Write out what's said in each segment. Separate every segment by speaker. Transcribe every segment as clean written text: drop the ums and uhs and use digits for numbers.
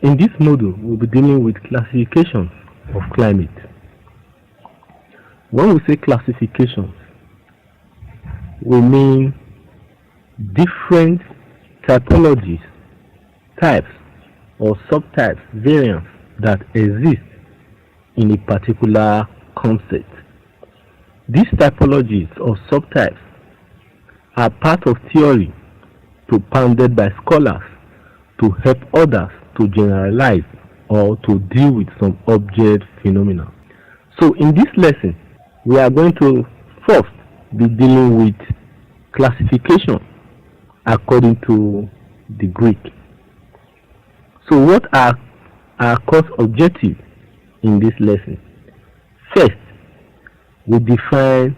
Speaker 1: In this module, we'll be dealing with classifications of climate. When we say classifications, we mean different typologies, types or subtypes, variants that exist in a particular concept. These typologies or subtypes are part of theory propounded by scholars to help others to generalize or to deal with some object phenomena. So in this lesson, we are going to first be dealing with classification according to the Greek. So what are our course objectives in this lesson? First, we define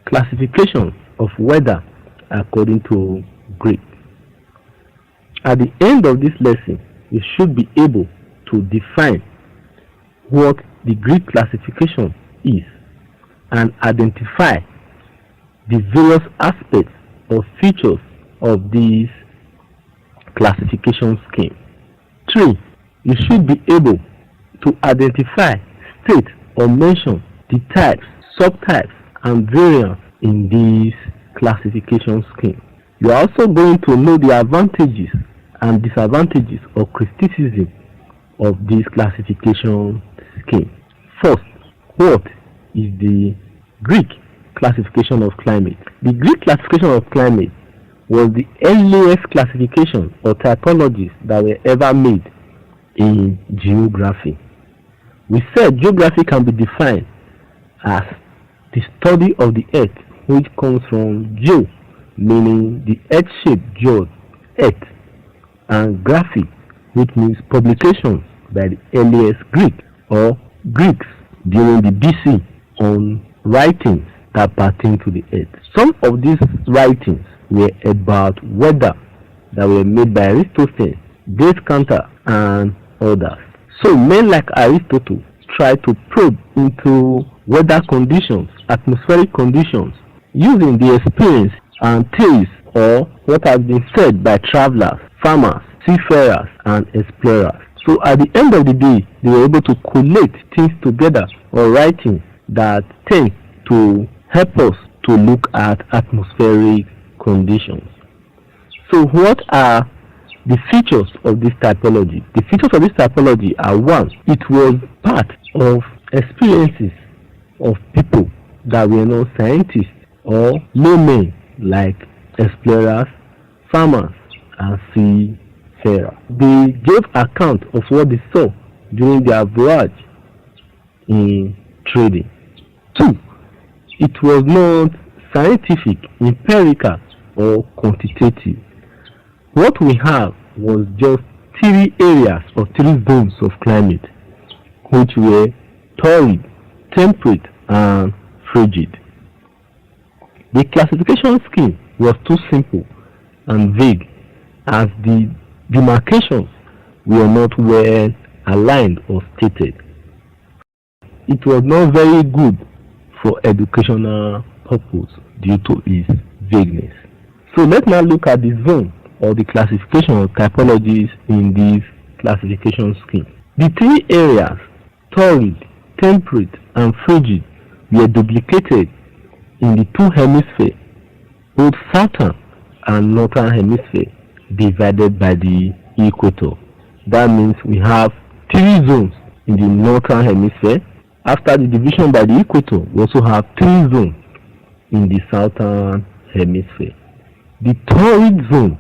Speaker 1: classification of weather according to Greek. At the end of this lesson, we should be able to define what the Greek classification is and identify the various aspects or features of this classification scheme. 3. You should be able to identify, state, or mention the types, subtypes, and variants in this classification scheme. You are also going to know the advantages and disadvantages or criticism of this classification scheme. First, what is the Greek classification of climate? The Greek classification of climate was the earliest classification or typologies that were ever made in geography. We said geography can be defined as the study of the earth, which comes from geo, meaning the earth-shaped geos, earth, and graphic, which means publications by the earliest Greek or Greeks during the BC on writings that pertain to the earth. Some of these writings were about weather that were made by Aristotle, Descartes, and others. So men like Aristotle tried to probe into weather conditions, atmospheric conditions, using the experience and tales or what has been said by travelers, farmers, seafarers, and explorers. So at the end of the day, they were able to collate things together or writings that tend to help us to look at atmospheric conditions. So what are the features of this typology? The features of this typology are: one, it was part of experiences of people that were not scientists or laymen like explorers, farmers, and seafarers. They gave account of what they saw during their voyage in trading. 2. It was not scientific, empirical, or quantitative. What we have was just 3 areas or 3 zones of climate, which were torrid, temperate, and frigid. The classification scheme was too simple and vague, as the demarcations were not well aligned or stated. It was not very good for educational purpose due to its vagueness. So let's now look at the zone or the classification of typologies in this classification scheme. The 3 areas, torrid, temperate, and frigid, were duplicated in the 2 hemispheres, both southern and northern hemisphere, divided by the equator. That means we have 3 zones in the northern hemisphere. After the division by the equator, we also have 3 zones in the southern hemisphere. The torrid zone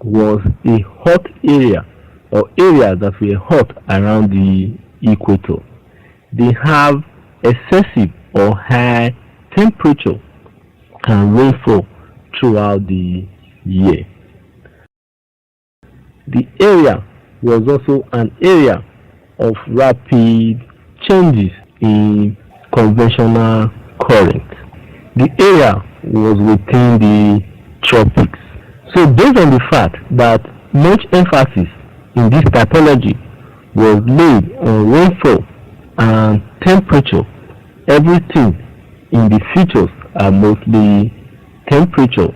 Speaker 1: was a hot area or areas that were hot around the equator. They have excessive or high temperature and rainfall throughout the year. The area was also an area of rapid changes in conventional current. The area was within the tropics. So based on the fact that much emphasis in this typology was laid on rainfall and temperature, everything in the features are mostly temperature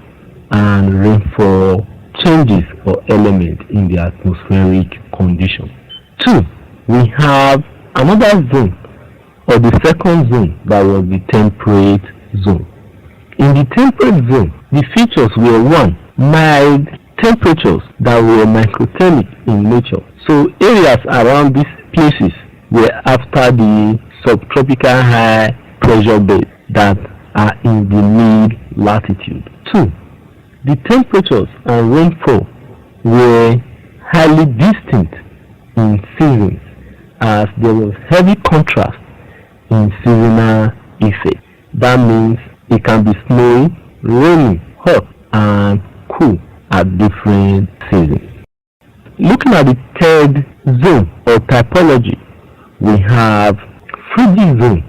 Speaker 1: and rainfall changes or elements in the atmospheric condition. 2. We have another zone, or the second zone, that was the temperate zone. In the temperate zone, the features were 1. Mild temperatures that were microthermic in nature. So areas around these places were after the subtropical high pressure beds that are in the mid latitude. 2. The temperatures and rainfall were highly distinct in seasons, as there was heavy contrast in seasonal effect. That means it can be snowy, rainy, hot, and cool at different seasons. Looking at the third zone or typology, we have frigid zone.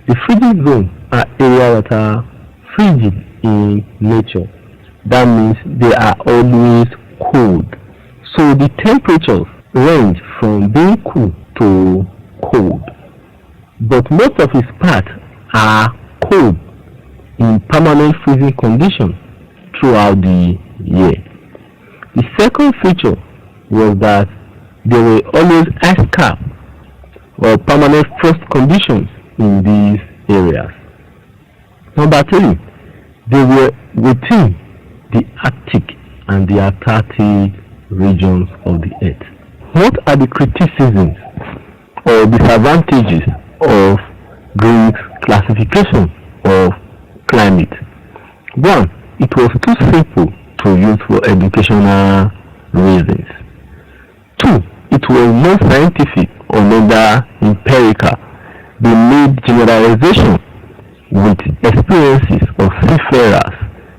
Speaker 1: The frigid zone are areas that are frigid in nature. That means they are always cold. So the temperatures range from being cool to cold, but most of its parts are cold in permanent freezing conditions throughout the year. The second feature was that there were always ice cap or permanent frost conditions in these areas. Number 3, they were within the Arctic and the Antarctic regions of the earth. What are the criticisms or disadvantages of Green's classification of climate? 1. It was too simple to use for educational reasons. 2. It was not scientific or neither empirical. They made generalizations with experiences of seafarers,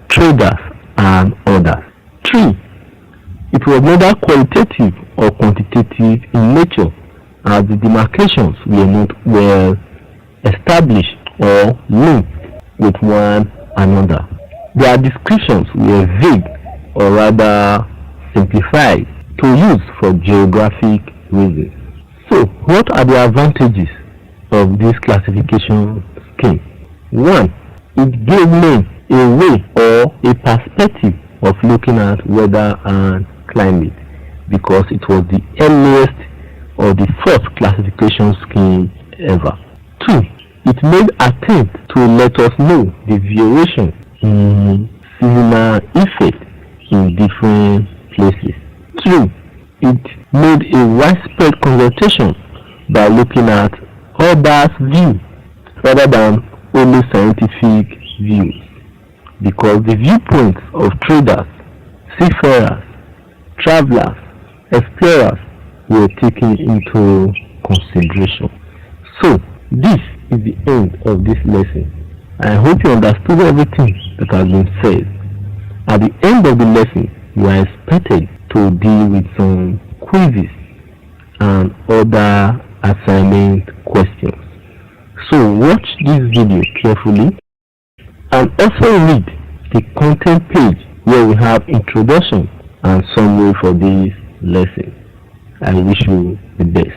Speaker 1: traders, and others. 3. It was neither qualitative or quantitative in nature, as the demarcations were not well established or linked with one another. Their descriptions were vague or rather simplified to use for geographic reasons. So, what are the advantages of this classification scheme? 1. It gave men a way or a perspective of looking at weather and climate, because it was the earliest or the first classification scheme ever. 2. It made attempt to let us know the variation in seasonal effect in different places. 3. It made a widespread consultation by looking at others' views rather than only scientific views, because the viewpoints of traders, seafarers, travelers, explorers were taken into consideration. So, this is the end of this lesson. I hope you understood everything that has been said. At the end of the lesson, you are expected to deal with some quizzes and other assignment questions. So watch this video carefully and also read the content page where we have introduction and summary for this lesson. I wish you the best.